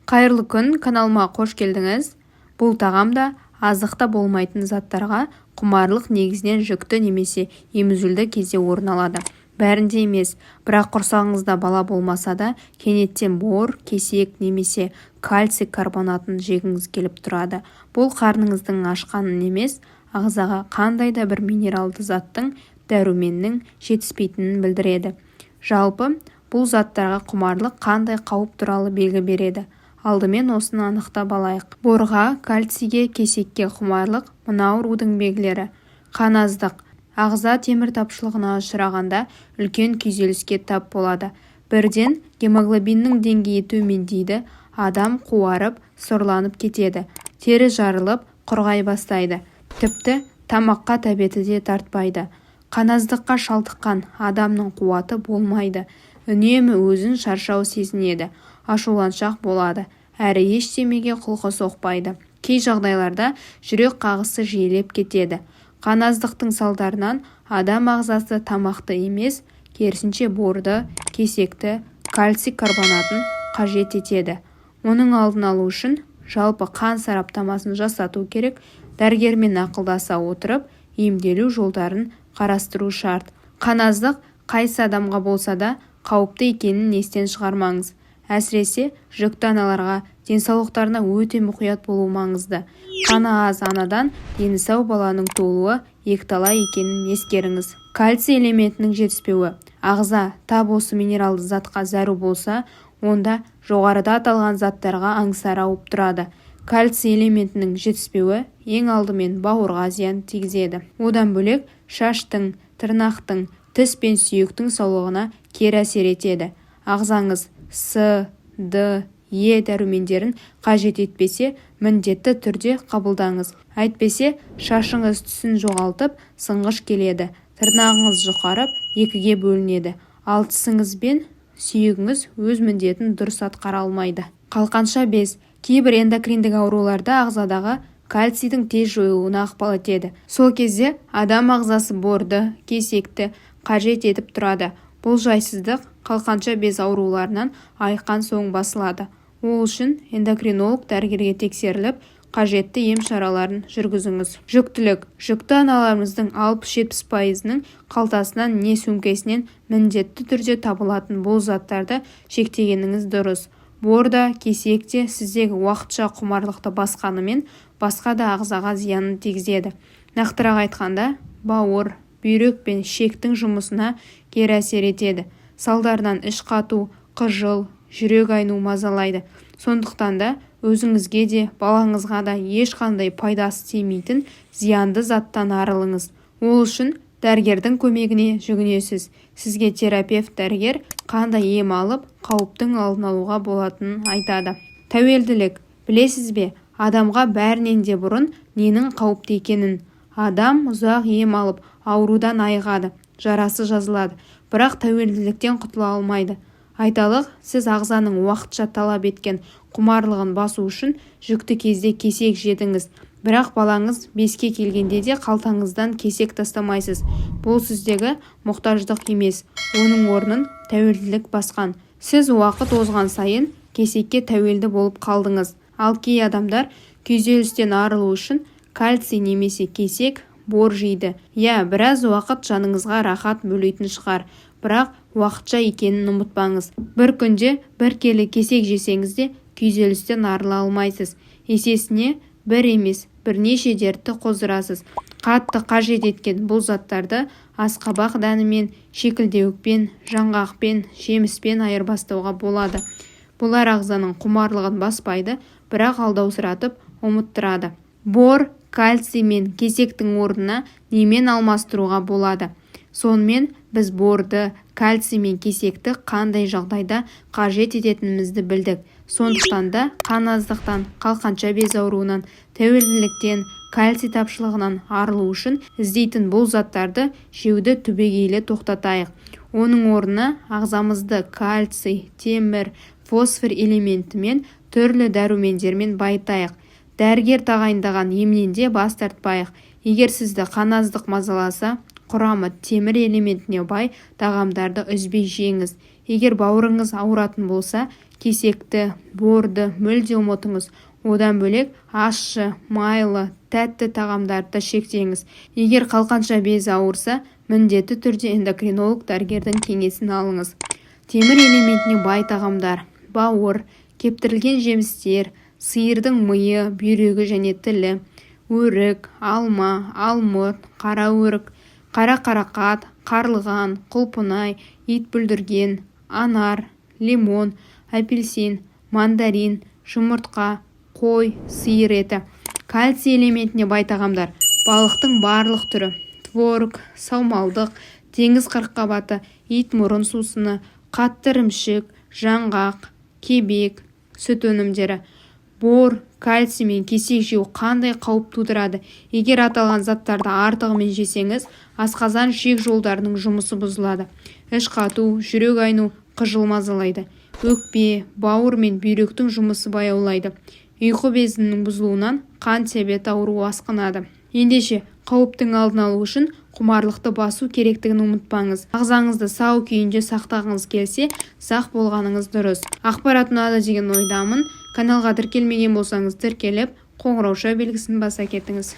Қайырлы күн, каналыма қош келдіңіз. Бұл тағамда азықта болмайтын заттарға құмарлық негізінен жүкті немесе емізулді кезде орын алады. Бәрінде емес, бірақ құрсағыңызда бала болмаса да, кенеттен бор, кесек немесе кальций карбонатын жегіңіз келіп тұрады. Бұл қарныңыздың ашқанын емес, ағзаға қандай да бір минералды заттың, дәруменнің жетіспейтінін білдіреді. Жалпы, бұл заттарға құмарлық қандай қауіп туралы белгі береді. Алдымен осыны анықтап алайық. Борға, кальцийге, кесекке құмарлық мына аурудың белгілері. Қаназдық. Ағза темір тапшылығына ұшырағанда үлкен күйзеліске тап болады. Бірден гемоглобиннің деңгейі төмендейді, адам қуарып, сұрланып кетеді. Тері жарылып, құрғай бастайды. Тіпті тамаққа тәбеті де тартпайды. Қаназдыққа шалдыққан адамның қуаты болмайды. Үнемі өзін шаршау сезінеді. Ашуланшақ болады. Әрі ештемеге құлқы соқпайды. Кей жағдайларда жүрек қағысы жиілеп кетеді. Қаназдықтың салдарынан адам ағзасы тамақты емес, керісінше борды, кесекті, кальций карбонатын қажет етеді. Оның алдын алу үшін жалпы қан сараптамасын жасату керек. Дәрігермен ақылдаса отырып, емделу жолдарын қарастыру шарт. Қаназдық қайсы адамға болса да қауіпті екенін естен шығармаңыз. Әсіресе жүкті аналарға денсаулықтарына өте мұқият болу маңызды. Қаны аз анадан дені сау баланың туылуы екіталай екенін ескеріңіз. Кальций элементінің жетіспеуі. Ағза тап осы минералды затқа зәру болса, онда жоғарыда аталған заттарға аңсары ауып тұрады. Кальций элементінің жетіспеуі ең алдымен бауырға зиян тигізеді. Одан бөлек шаштың, тырнақтың, тіс пен сүйектің саулығына кері әсер етеді. Ағзаңыз С, Д, Е дәрумендерін қажет етпесе, міндетті түрде қабылдаңыз. Әйтпесе, шашыңыз түсін жоғалтып, сынғыш келеді. Тырнағыңыз жұқарып, екіге бөлінеді. Ал тісіңіз бен сүйегіңіз өз міндетін дұрыс атқара алмайды. Қалқанша без. Кейбір эндокриндік ауруларда ағзадағы кальцийдің тез жойылуына ықпал етеді. Сол кезде адам ағзасы борды, кесекті қажет етіп тұрады. Бұл жайсыздық қалқанша без ауруларынан айыққан соң басылады. Ол үшін эндокринолог дәрігерге тексеріліп, қажетті ем шараларын жүргізіңіз. Жүктілік. Жүкті аналарымыздың 60-70%-ның қалтасынан не сөмкесінен міндетті түрде табылатын бұл заттарды шектегеніңіз дұрыс. Борда, кесекте сіздегі уақытша құмарлықты басқанымен басқа да ағзаға зиянын тигізеді. Нақтырақ айтқанда, бауыр, бүйрек пен ішектің жұмысына кері әсер етеді. Салдарынан іш қату, қыжыл, жүрек айну мазалайды. Сондықтан да өзіңізге де, балаңызға да ешқандай пайдасы тимейтін зиянды заттан арылыңыз. Ол үшін дәрігердің көмегіне жүгінесіз. Сізге терапевт дәрігер қандай ем алып, қауіптің алдын алуға болатынын айтады. Тәуелділік. Білесіз бе, адамға бәрінен де бұрын ненің қауіпті екенін. Адам ұзақ ем алып, аурудан айығады, жарасы жазылады, бірақ тәуелділіктен құтыла алмайды. Айталық, сіз ағзаның уақытша талап еткен құмарлығын басу үшін жүкті кезде кесек жедіңіз. Бірақ балаңыз 5-ке келгенде де қалтаңыздан кесек тастамайсыз. Бұл сіздегі мұқтаждық емес, оның орнын тәуелділік басқан. Сіз уақыт озған сайын кесекке тәуелді болып қалдыңыз. Ал кей адамдар күйзелістен арылу үшін кальций немесе кесек, бор жейді. Біраз уақыт жаныңызға рахат бөлейтін шығар, бірақ уақытша екенін ұмытпаңыз. Bir күнде бір келі кесек жесеңіз де күйзелістен арыла алмайсыз. Есесіне бір емес, бірнеше дертті қоздырасыз. Қатты қажет еткен бұл заттарды асқабақ дәнімен, шекілдеуікпен, жаңғақпен, жеміспен айырбастауға болады. Бұлар ағзаның құмарлығын баспайды, бірақ алдаусыратып ұмыттырады. Бор, кальций мен кесектің орнына немен алмастыруға болады? Сонымен біз борды, кальций мен кесекті қандай жағдайда қажет ететінімізді білдік. Сондықтан да қаназдықтан, қалқанша без ауруынан, тәуелділіктен, кальций тапшылығынан арылу үшін іздейтін бұл заттарды жеуді түбегейлі тоқтатайық. Оның орнына ағзамызды кальций, темір, фосфор элементімен түрлі дәрумендермен байытайық. Дәрігер тағайындаған емнен де бас тартпайық. Егер сізді қаназдық мазаласа, құрамы темір элементіне бай тағамдарды үзбей жеңіз. Егер бауырыңыз ауыратын болса, кесекті, борды мүлде ұмытыңыз. Одан бөлек ащы, майлы, тәтті тағамдарды шектеңіз. Егер қалқанша безі ауырса, міндетті түрде эндокринолог дәрігердің кеңесін алыңыз. Темір элементіне бай тағамдар: бауыр, кептірілген жемістер, сиырдың миы, бүйрегі және тілі, өрік, алма, алмұрт, қара өрік, қара қарақат, қарлыған, құлпынай, ит бүлдірген, анар, лимон, апельсин, мандарин, жұмыртқа, қой, сиыр еті. Кальций элементіне бай тағамдар: балықтың барлық түрі, творог, саумалдық, теңіз қырыққабаты, ит мұрын сусыны, қатты ірімшік, жаңғақ, кебек, сүт өнімдері. Бор, кальций мен кесек жеу қандай қауіп тудырады? Егер аталған заттарды артығымен жесеңіз, асқазан ішек жолдарының жұмысы бұзылады. Іш қату, жүрек айну, қыжыл мазалайды. Өкпе, бауыр мен бүйректің жұмысы баяулайды. Ұйқы безінің бұзылуынан қант диабеті ауруы асқынады. Ендеше, қауіптің алдын алу үшін құмарлықты басу керектігін ұмытпаңыз. Ағзаңызды сау күйінде сақтағыңыз келсе, сақ болғаныңыз дұрыс. Ақпарат ұнады деген ойдамын. Каналға тіркелмеген болсаңыз тіркеліп, қоңырауша белгісін баса кетіңіз.